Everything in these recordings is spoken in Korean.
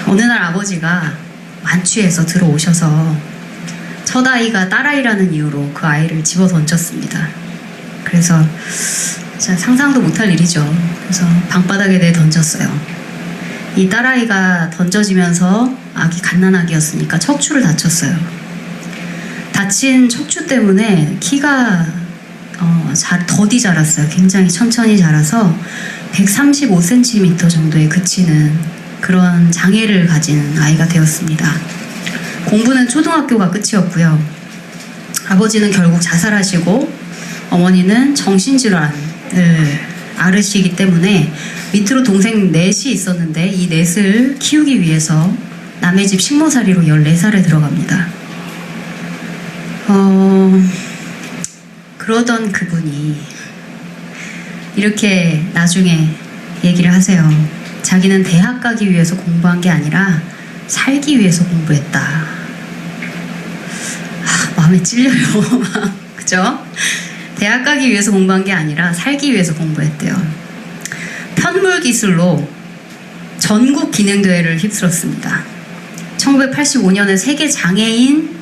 어느 날 아버지가 만취해서 들어오셔서 첫 아이가 딸아이라는 이유로 그 아이를 집어 던졌습니다. 그래서 진짜 상상도 못할 일이죠. 그래서 방바닥에 내던졌어요. 이 딸아이가 던져지면서 아기 갓난아기였으니까 척추를 다쳤어요. 다친 척추 때문에 키가 더디 자랐어요. 굉장히 천천히 자라서 135cm 정도에 그치는 그런 장애를 가진 아이가 되었습니다. 공부는 초등학교가 끝이었고요. 아버지는 결국 자살하시고 어머니는 정신질환을 앓으시기 때문에 밑으로 동생 넷이 있었는데 이 넷을 키우기 위해서 남의 집 식모살이로 14살에 들어갑니다. 그러던 그분이 이렇게 나중에 얘기를 하세요. 자기는 대학 가기 위해서 공부한 게 아니라 살기 위해서 공부했다. 마음에 찔려요. 그죠? 대학 가기 위해서 공부한 게 아니라 살기 위해서 공부했대요. 편물 기술로 전국 기능대회를 휩쓸었습니다. 1985년에 세계 장애인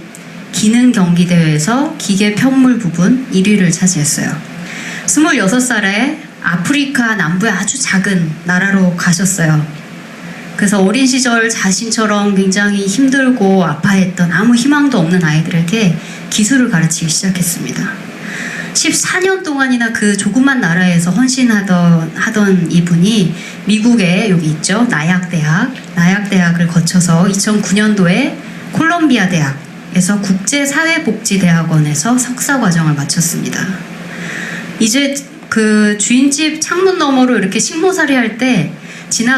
기능 경기대회에서 기계 편물 부분 1위를 차지했어요. 26살에 아프리카 남부의 아주 작은 나라로 가셨어요. 그래서 어린 시절 자신처럼 굉장히 힘들고 아파했던 아무 희망도 없는 아이들에게 기술을 가르치기 시작했습니다. 14년 동안이나 그 조그만 나라에서 헌신하던 이분이 미국의 여기 있죠. 나약대학을 거쳐서 2009년도에 콜롬비아 대학에서 국제사회복지대학원에서 석사과정을 마쳤습니다. 이제 그 주인집 창문 너머로 이렇게 식모살이 할 때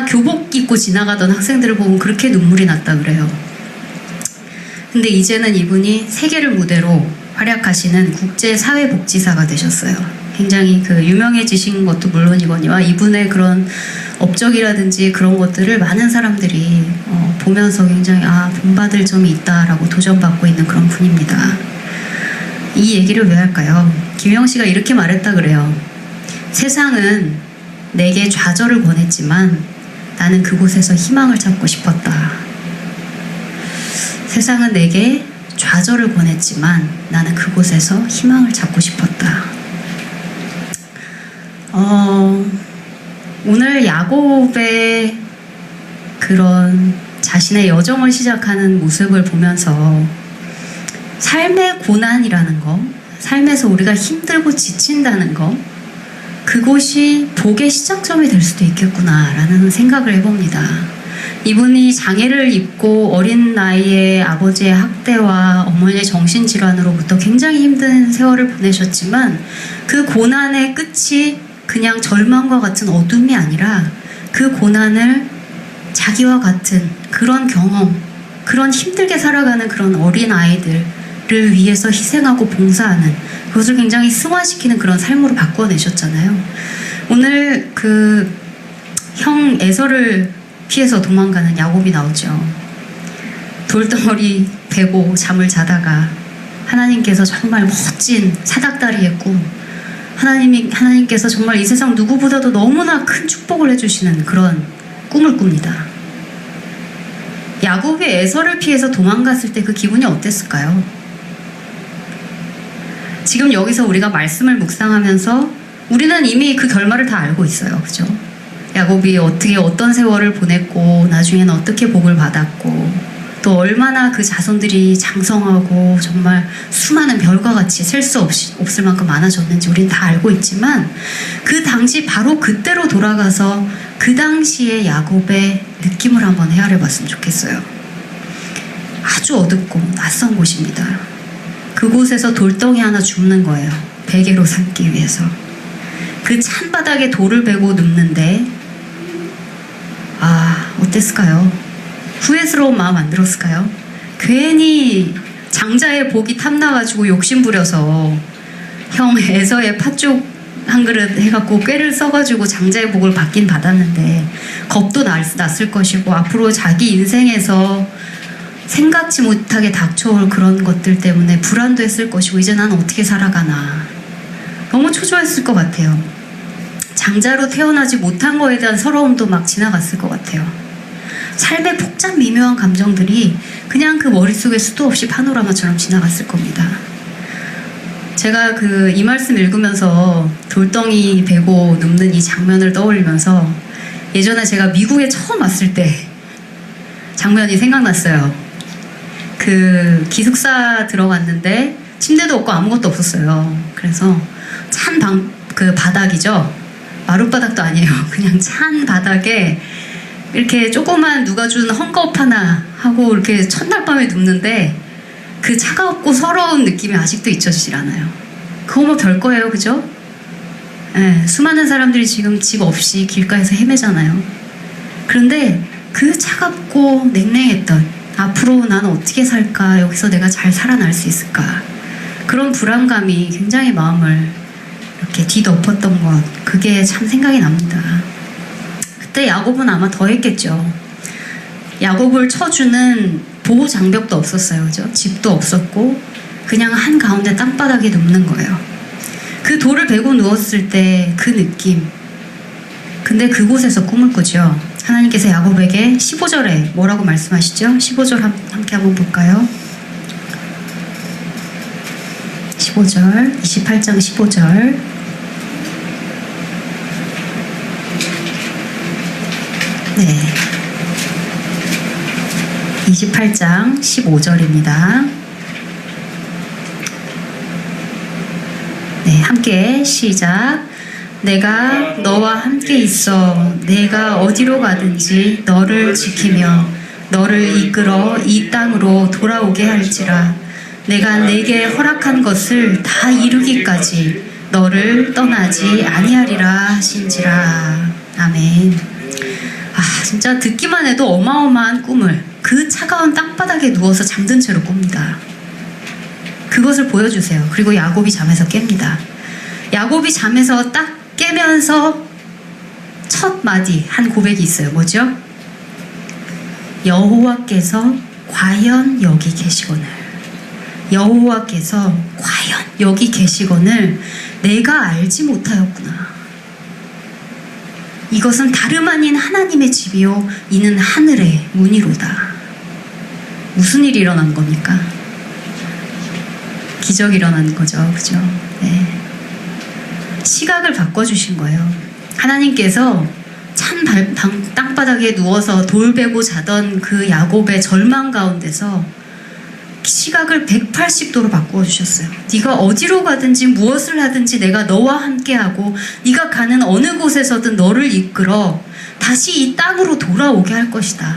교복 입고 지나가던 학생들을 보면 그렇게 눈물이 났다 그래요. 근데 이제는 이분이 세계를 무대로 활약하시는 국제사회복지사가 되셨어요. 굉장히 그 유명해지신 것도 물론이거니와 이분의 그런 업적이라든지 그런 것들을 많은 사람들이 보면서 굉장히 본받을 점이 있다라고 도전받고 있는 그런 분입니다. 이 얘기를 왜 할까요? 김영 씨가 이렇게 말했다 그래요. 세상은 내게 좌절을 권했지만 나는 그곳에서 희망을 찾고 싶었다. 세상은 내게 좌절을 권했지만 나는 그곳에서 희망을 찾고 싶었다. 오늘 야곱의 그런 자신의 여정을 시작하는 모습을 보면서 삶의 고난이라는 거, 삶에서 우리가 힘들고 지친다는 거, 그곳이 복의 시작점이 될 수도 있겠구나라는 생각을 해봅니다. 이분이 장애를 입고 어린 나이에 아버지의 학대와 어머니의 정신질환으로부터 굉장히 힘든 세월을 보내셨지만 그 고난의 끝이 그냥 절망과 같은 어둠이 아니라 그 고난을 자기와 같은 그런 경험, 그런 힘들게 살아가는 그런 어린 아이들을 위해서 희생하고 봉사하는 그것을 굉장히 승화시키는 그런 삶으로 바꿔내셨잖아요. 오늘 그 형 에서를 피해서 도망가는 야곱이 나오죠. 돌덩어리 베고 잠을 자다가 하나님께서 정말 멋진 사닥다리의 꿈, 하나님께서 정말 이 세상 누구보다도 너무나 큰 축복을 해주시는 그런 꿈을 꿉니다. 야곱이 에서를 피해서 도망갔을 때 그 기분이 어땠을까요? 지금 여기서 우리가 말씀을 묵상하면서 우리는 이미 그 결말을 다 알고 있어요. 그죠? 야곱이 어떤 세월을 보냈고 나중에는 어떻게 복을 받았고 또 얼마나 그 자손들이 장성하고 정말 수많은 별과 같이 셀 수 없을 만큼 많아졌는지 우리는 다 알고 있지만 그 당시 바로 그때로 돌아가서 그 당시의 야곱의 느낌을 한번 헤아려 봤으면 좋겠어요. 아주 어둡고 낯선 곳입니다. 그곳에서 돌덩이 하나 줍는 거예요. 베개로 삼기 위해서. 그 찬바닥에 돌을 베고 눕는데 어땠을까요? 후회스러운 마음 안 들었을까요? 괜히 장자의 복이 탐나가지고 욕심부려서 형 에서의 팥죽 한 그릇 해갖고 꾀를 써가지고 장자의 복을 받긴 받았는데 겁도 났을 것이고 앞으로 자기 인생에서 생각지 못하게 닥쳐올 그런 것들 때문에 불안도 했을 것이고 이제 난 어떻게 살아가나 너무 초조했을 것 같아요. 장자로 태어나지 못한 거에 대한 서러움도 막 지나갔을 것 같아요. 삶의 복잡 미묘한 감정들이 그냥 그 머릿속에 수도 없이 파노라마처럼 지나갔을 겁니다. 제가 이 말씀 읽으면서 돌덩이 베고 눕는 이 장면을 떠올리면서 예전에 제가 미국에 처음 왔을 때 장면이 생각났어요. 기숙사 들어갔는데 침대도 없고 아무것도 없었어요. 그래서 찬 바닥이죠. 마룻바닥도 아니에요. 그냥 찬 바닥에 이렇게 조그만 누가 준 헝겊 하나 하고 이렇게 첫날 밤에 눕는데 그 차가웠고 서러운 느낌이 아직도 잊혀지질 않아요. 그거 뭐 별거예요, 그죠? 네, 수많은 사람들이 지금 집 없이 길가에서 헤매잖아요. 그런데 그 차갑고 냉랭했던 앞으로 나는 어떻게 살까, 여기서 내가 잘 살아날 수 있을까, 그런 불안감이 굉장히 마음을 이렇게 뒤덮었던 것, 그게 참 생각이 납니다. 그때 야곱은 아마 더 했겠죠. 야곱을 쳐주는 보호 장벽도 없었어요. 그죠? 집도 없었고 그냥 한가운데 땅바닥에 눕는 거예요. 그 돌을 베고 누웠을 때 그 느낌. 근데 그곳에서 꿈을 꾸죠. 하나님께서 야곱에게 15절에 뭐라고 말씀하시죠? 15절 함께 한번 볼까요? 15절, 28장 15절. 네. 28장 15절입니다. 네, 함께 시작. 내가 너와 함께 있어 내가 어디로 가든지 너를 지키며 너를 이끌어 이 땅으로 돌아오게 할지라. 내가 내게 허락한 것을 다 이루기까지 너를 떠나지 아니하리라 하신지라. 아멘. 진짜 듣기만 해도 어마어마한 꿈을 그 차가운 땅바닥에 누워서 잠든 채로 꿉니다. 그것을 보여주세요. 그리고 야곱이 잠에서 깹니다. 야곱이 잠에서 딱 깨면서 첫 마디 한 고백이 있어요. 뭐죠? 여호와께서 과연 여기 계시거늘, 여호와께서 과연 여기 계시거늘 내가 알지 못하였구나. 이것은 다름 아닌 하나님의 집이요 이는 하늘의 문이로다. 무슨 일이 일어난 겁니까? 기적이 일어난 거죠. 그죠? 네. 시각을 바꿔주신 거예요. 하나님께서 찬 땅바닥에 누워서 돌 베고 자던 그 야곱의 절망 가운데서 시각을 180도로 바꾸어 주셨어요. 네가 어디로 가든지 무엇을 하든지 내가 너와 함께하고 네가 가는 어느 곳에서든 너를 이끌어 다시 이 땅으로 돌아오게 할 것이다.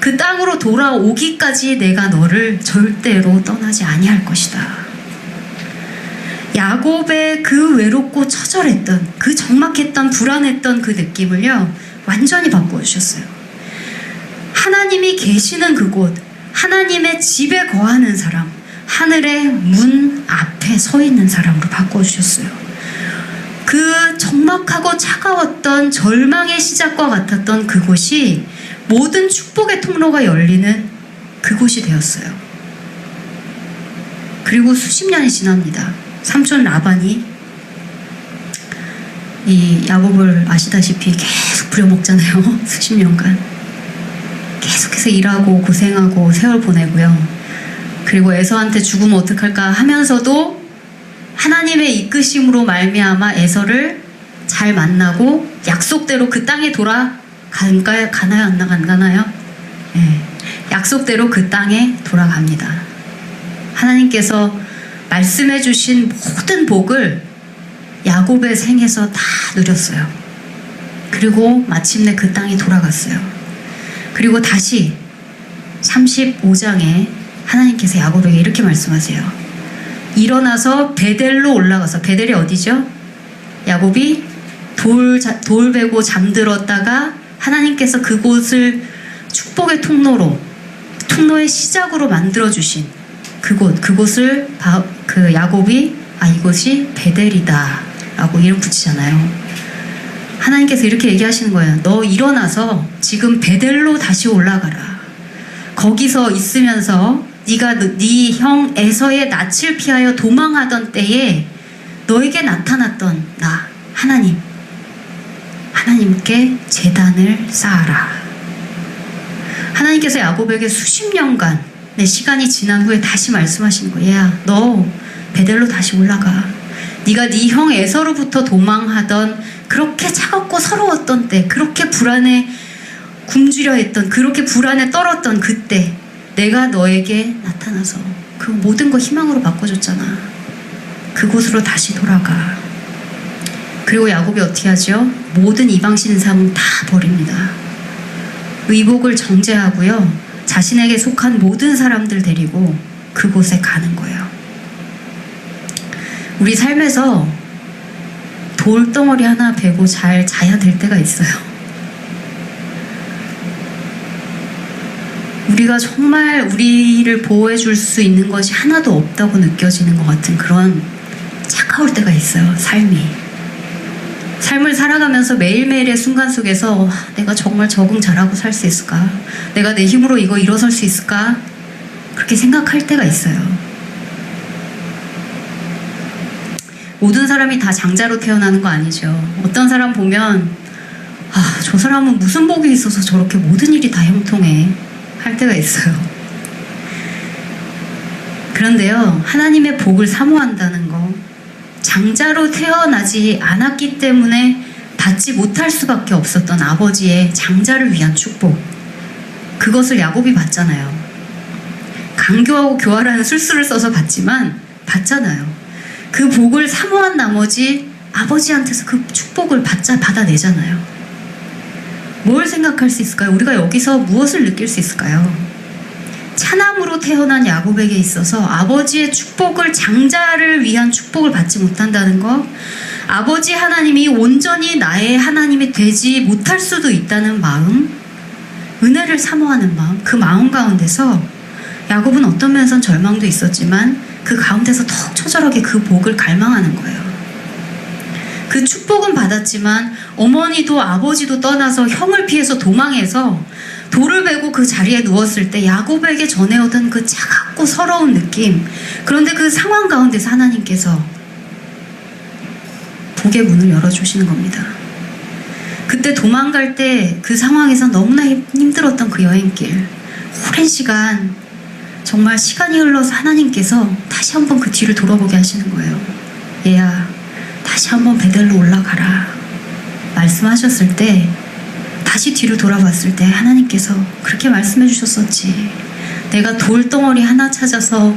그 땅으로 돌아오기까지 내가 너를 절대로 떠나지 아니할 것이다. 야곱의 그 외롭고 처절했던, 그 적막했던, 불안했던 그 느낌을요 완전히 바꾸어 주셨어요. 하나님이 계시는 그곳, 하나님의 집에 거하는 사람, 하늘의 문 앞에 서 있는 사람으로 바꿔주셨어요. 그 적막하고 차가웠던 절망의 시작과 같았던 그곳이 모든 축복의 통로가 열리는 그곳이 되었어요. 그리고 수십 년이 지납니다. 삼촌 라반이 이 야곱을 아시다시피 계속 부려먹잖아요. 수십 년간. 계속해서 일하고 고생하고 세월 보내고요. 그리고 에서한테 죽으면 어떡할까 하면서도 하나님의 이끄심으로 말미암아 에서를 잘 만나고 약속대로 그 땅에 가나요? 안 가나요? 네. 약속대로 그 땅에 돌아갑니다. 하나님께서 말씀해 주신 모든 복을 야곱의 생에서 다 누렸어요. 그리고 마침내 그 땅에 돌아갔어요. 그리고 다시 35장에 하나님께서 야곱에게 이렇게 말씀하세요. 일어나서 베델로 올라가서, 베델이 어디죠? 야곱이 돌 베고 잠들었다가 하나님께서 그곳을 축복의 통로의 시작으로 만들어주신 그곳을 야곱이 이곳이 베델이다 라고 이름 붙이잖아요. 하나님께서 이렇게 얘기하시는 거예요. 너 일어나서 지금 베델로 다시 올라가라. 거기서 있으면서 네가 네 형 에서의 낯을 피하여 도망하던 때에 너에게 나타났던 나 하나님께 제단을 쌓아라. 하나님께서 야곱에게 수십 년간의 시간이 지난 후에 다시 말씀하시는 거예요. 얘야, 너 베델로 다시 올라가. 네가 네 형 에서로부터 도망하던, 그렇게 차갑고 서러웠던 때, 그렇게 불안에 굶주려 했던, 그렇게 불안에 떨었던 그때 내가 너에게 나타나서 그 모든 거 희망으로 바꿔줬잖아. 그곳으로 다시 돌아가. 그리고 야곱이 어떻게 하죠? 모든 이방 신상 다 버립니다. 의복을 정제하고요, 자신에게 속한 모든 사람들 데리고 그곳에 가는 거예요. 우리 삶에서 돌덩어리 하나 베고 잘 자야 될 때가 있어요. 우리가 정말 우리를 보호해 줄 수 있는 것이 하나도 없다고 느껴지는 것 같은 그런 차가울 때가 있어요. 삶을 살아가면서 매일매일의 순간 속에서 내가 정말 적응 잘하고 살 수 있을까? 내가 내 힘으로 이거 일어설 수 있을까? 그렇게 생각할 때가 있어요. 모든 사람이 다 장자로 태어나는 거 아니죠. 어떤 사람 보면 저 사람은 무슨 복이 있어서 저렇게 모든 일이 다 형통해 할 때가 있어요. 그런데요, 하나님의 복을 사모한다는 거, 장자로 태어나지 않았기 때문에 받지 못할 수밖에 없었던 아버지의 장자를 위한 축복, 그것을 야곱이 받잖아요. 강교하고 교활한 술수를 써서 받지만 받잖아요. 그 복을 사모한 나머지 아버지한테서 그 축복을 받아내잖아요. 뭘 생각할 수 있을까요? 우리가 여기서 무엇을 느낄 수 있을까요? 차남으로 태어난 야곱에게 있어서 아버지의 축복을, 장자를 위한 축복을 받지 못한다는 것, 아버지 하나님이 온전히 나의 하나님이 되지 못할 수도 있다는 마음, 은혜를 사모하는 마음, 그 마음 가운데서 야곱은 어떤 면에선 절망도 있었지만 그 가운데서 더욱 처절하게 그 복을 갈망하는 거예요. 그 축복은 받았지만 어머니도 아버지도 떠나서 형을 피해서 도망해서 돌을 베고 그 자리에 누웠을 때 야곱에게 전해오던 그 차갑고 서러운 느낌, 그런데 그 상황 가운데서 하나님께서 복의 문을 열어주시는 겁니다. 그때 도망갈 때 그 상황에서 너무나 힘들었던 그 여행길, 오랜 시간, 정말 시간이 흘러서 하나님께서 다시 한번 그 뒤를 돌아보게 하시는 거예요. 얘야, 다시 한번 베델로 올라가라 말씀하셨을 때, 다시 뒤를 돌아봤을 때 하나님께서 그렇게 말씀해 주셨었지. 내가 돌덩어리 하나 찾아서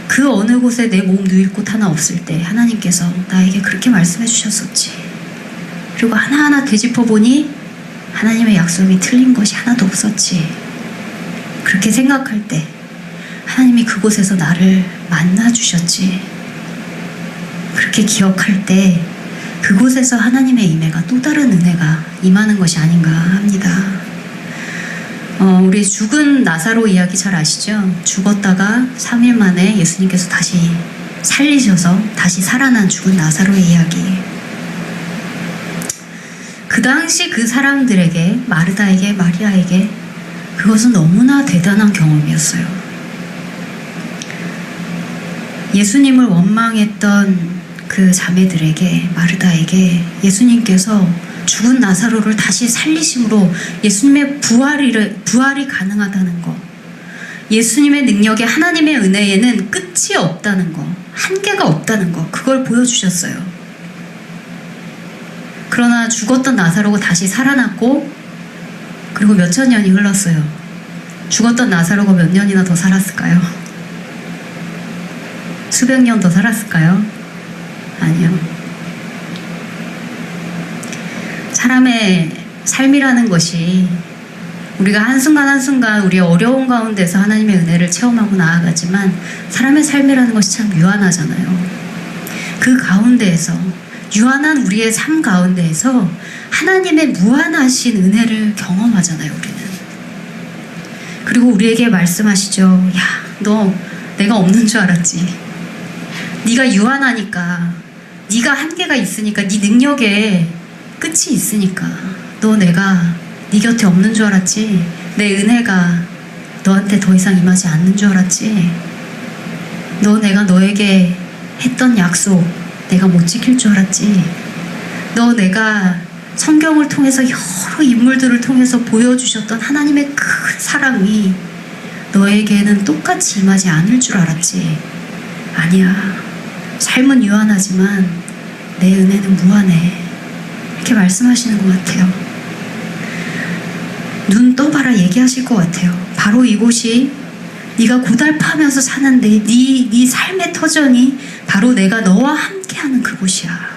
그 어느 곳에 내 몸 누일 곳 하나 없을 때 하나님께서 나에게 그렇게 말씀해 주셨었지. 그리고 하나하나 되짚어보니 하나님의 약속이 틀린 것이 하나도 없었지. 그렇게 생각할 때 하나님이 그곳에서 나를 만나주셨지. 그렇게 기억할 때 그곳에서 하나님의 임해가, 또 다른 은혜가 임하는 것이 아닌가 합니다. 우리 죽은 나사로 이야기 잘 아시죠? 죽었다가 3일 만에 예수님께서 다시 살리셔서 다시 살아난 죽은 나사로의 이야기. 그 당시 그 사람들에게, 마르다에게, 마리아에게 그것은 너무나 대단한 경험이었어요. 예수님을 원망했던 그 자매들에게, 마르다에게 예수님께서 죽은 나사로를 다시 살리심으로 예수님의 부활이 가능하다는 것, 예수님의 능력에, 하나님의 은혜에는 끝이 없다는 것, 한계가 없다는 것, 그걸 보여주셨어요. 그러나 죽었던 나사로가 다시 살아났고, 그리고 몇천 년이 흘렀어요. 죽었던 나사로가 몇 년이나 더 살았을까요? 수백 년 더 살았을까요? 아니요. 사람의 삶이라는 것이 우리가 한순간 한순간 우리의 어려운 가운데서 하나님의 은혜를 체험하고 나아가지만, 사람의 삶이라는 것이 참 유한하잖아요. 그 가운데에서, 유한한 우리의 삶 가운데에서 하나님의 무한하신 은혜를 경험하잖아요, 우리는. 그리고 우리에게 말씀하시죠. 야, 너 내가 없는 줄 알았지. 네가 유한하니까, 네가 한계가 있으니까, 네 능력에 끝이 있으니까 너 내가 네 곁에 없는 줄 알았지. 내 은혜가 너한테 더 이상 임하지 않는 줄 알았지. 너 내가 너에게 했던 약속 내가 못 지킬 줄 알았지. 너 내가 성경을 통해서 여러 인물들을 통해서 보여주셨던 하나님의 큰 사랑이 너에게는 똑같이 임하지 않을 줄 알았지. 아니야. 삶은 유한하지만 내 은혜는 무한해. 이렇게 말씀하시는 것 같아요. 눈 떠봐라 얘기하실 것 같아요. 바로 이곳이 네가 고달파하면서 사는데 네 삶의 터전이 바로 내가 너와 함께하는 그곳이야.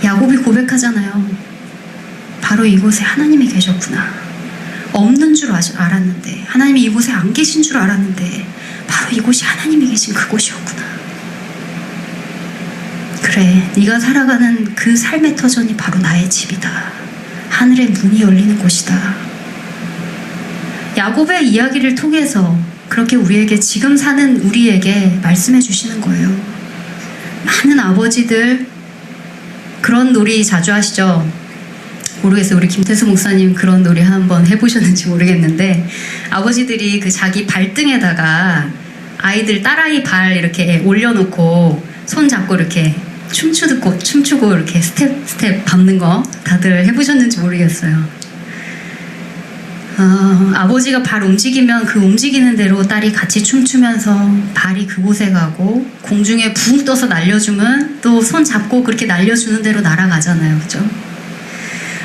야곱이 고백하잖아요. 바로 이곳에 하나님이 계셨구나. 없는 줄 알았는데, 하나님이 이곳에 안 계신 줄 알았는데 바로 이곳이 하나님이 계신 그곳이었구나. 그래, 네가 살아가는 그 삶의 터전이 바로 나의 집이다. 하늘의 문이 열리는 곳이다. 야곱의 이야기를 통해서 그렇게 우리에게, 지금 사는 우리에게 말씀해 주시는 거예요. 많은 아버지들 그런 놀이 자주 하시죠? 모르겠어요. 우리 김태수 목사님 그런 놀이 한번 해보셨는지 모르겠는데, 아버지들이 그 자기 발등에다가 아이들, 딸아이 발 이렇게 올려놓고 손 잡고 이렇게 춤추고 이렇게 스텝 밟는 거 다들 해보셨는지 모르겠어요. 아버지가 발 움직이면 그 움직이는 대로 딸이 같이 춤추면서 발이 그곳에 가고, 공중에 붕 떠서 날려주면 또 손 잡고 그렇게 날려주는 대로 날아가잖아요. 그죠?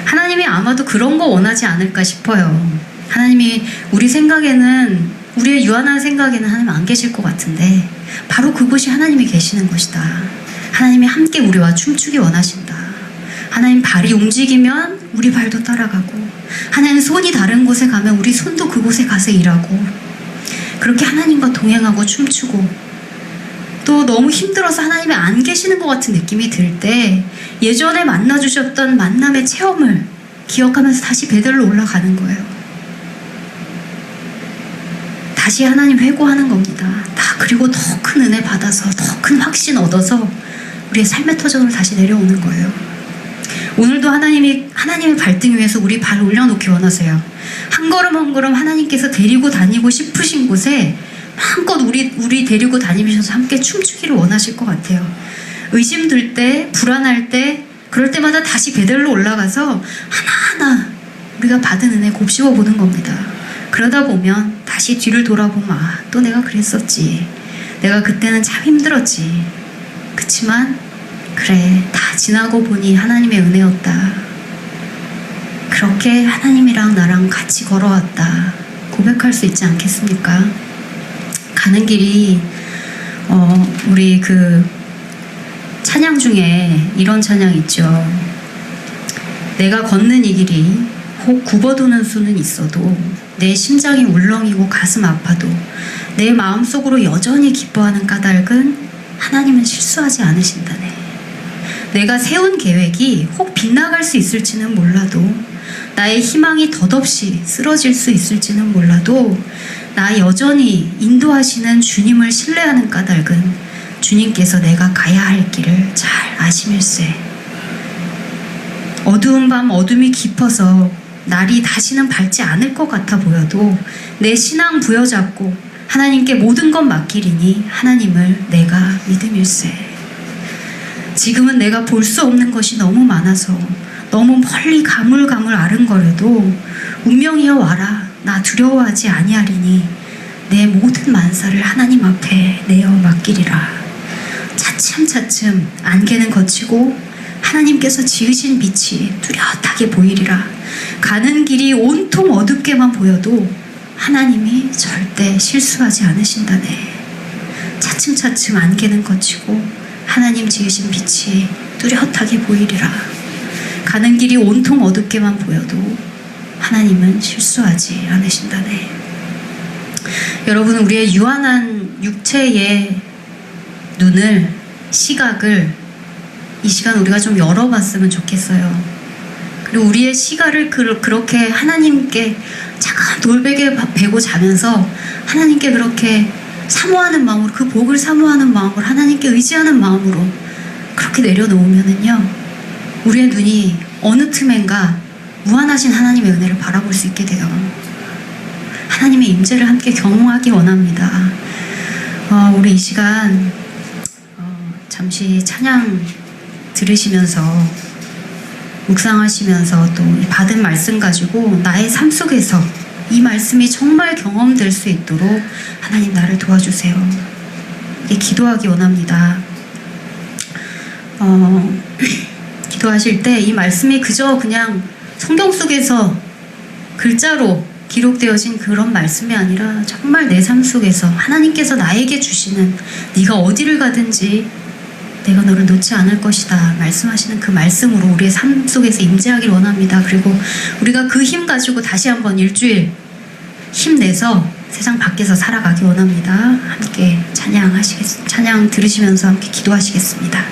하나님이 아마도 그런 거 원하지 않을까 싶어요. 하나님이 우리 생각에는, 우리의 유한한 생각에는 하나님 안 계실 것 같은데 바로 그곳이 하나님이 계시는 곳이다. 하나님이 함께 우리와 춤추기 원하신다. 하나님 발이 움직이면 우리 발도 따라가고, 하나님 손이 다른 곳에 가면 우리 손도 그곳에 가서 일하고, 그렇게 하나님과 동행하고 춤추고, 또 너무 힘들어서 하나님이 안 계시는 것 같은 느낌이 들 때 예전에 만나주셨던 만남의 체험을 기억하면서 다시 베델로 올라가는 거예요. 다시 하나님 회고하는 겁니다. 그리고 더 큰 은혜 받아서, 더 큰 확신 얻어서 우리의 삶의 터전으로 다시 내려오는 거예요. 오늘도 하나님의 발등 위에서 우리 발을 올려놓기 원하세요. 한 걸음 한 걸음 하나님께서 데리고 다니고 싶으신 곳에 마음껏 우리 데리고 다니면서 함께 춤추기를 원하실 것 같아요. 의심들 때, 불안할 때, 그럴 때마다 다시 베델로 올라가서 하나하나 우리가 받은 은혜 곱씹어 보는 겁니다. 그러다 보면 다시 뒤를 돌아보면, 또 내가 그랬었지. 내가 그때는 참 힘들었지. 그치만 그래, 다 지나고 보니 하나님의 은혜였다. 그렇게 하나님이랑 나랑 같이 걸어왔다. 고백할 수 있지 않겠습니까? 가는 길이 우리 그 찬양 중에 이런 찬양 있죠. 내가 걷는 이 길이 혹 굽어도는 수는 있어도, 내 심장이 울렁이고 가슴 아파도, 내 마음속으로 여전히 기뻐하는 까닭은 하나님은 실수하지 않으신다네. 내가 세운 계획이 혹 빗나갈 수 있을지는 몰라도, 나의 희망이 덧없이 쓰러질 수 있을지는 몰라도, 나 여전히 인도하시는 주님을 신뢰하는 까닭은 주님께서 내가 가야 할 길을 잘 아심일세. 어두운 밤 어둠이 깊어서 날이 다시는 밝지 않을 것 같아 보여도 내 신앙 부여잡고 하나님께 모든 것 맡기리니 하나님을 내가 믿음일세. 지금은 내가 볼 수 없는 것이 너무 많아서 너무 멀리 가물가물 아른거려도 운명이여 와라, 나 두려워하지 아니하리니 내 모든 만사를 하나님 앞에 내어 맡기리라. 차츰차츰 안개는 걷히고 하나님께서 지으신 빛이 뚜렷하게 보이리라. 가는 길이 온통 어둡게만 보여도 하나님이 절대 실수하지 않으신다네. 차츰차츰 안개는 걷히고 하나님 지으신 빛이 뚜렷하게 보이리라. 가는 길이 온통 어둡게만 보여도 하나님은 실수하지 않으신다네. 여러분, 우리의 유한한 육체의 눈을, 시각을 이 시간 우리가 좀 열어봤으면 좋겠어요. 그리고 우리의 시각을 그렇게 하나님께 잠깐 돌베개 베고 자면서 하나님께 그렇게 사모하는 마음으로, 그 복을 사모하는 마음으로, 하나님께 의지하는 마음으로 그렇게 내려놓으면은요, 우리의 눈이 어느 틈엔가 무한하신 하나님의 은혜를 바라볼 수 있게 돼요. 하나님의 임재를 함께 경험하기 원합니다. 우리 이 시간 잠시 찬양 들으시면서 묵상하시면서 또 이 받은 말씀 가지고 나의 삶 속에서 이 말씀이 정말 경험될 수 있도록 하나님 나를 도와주세요. 이렇게 기도하기 원합니다. 기도하실 때 이 말씀이 그저 그냥 성경 속에서 글자로 기록되어진 그런 말씀이 아니라 정말 내 삶 속에서 하나님께서 나에게 주시는 네가 어디를 가든지 내가 너를 놓지 않을 것이다 말씀하시는 그 말씀으로 우리의 삶 속에서 임재하길 원합니다. 그리고 우리가 그 힘 가지고 다시 한번 일주일 힘내서 세상 밖에서 살아가기 원합니다. 함께 찬양 들으시면서 함께 기도하시겠습니다.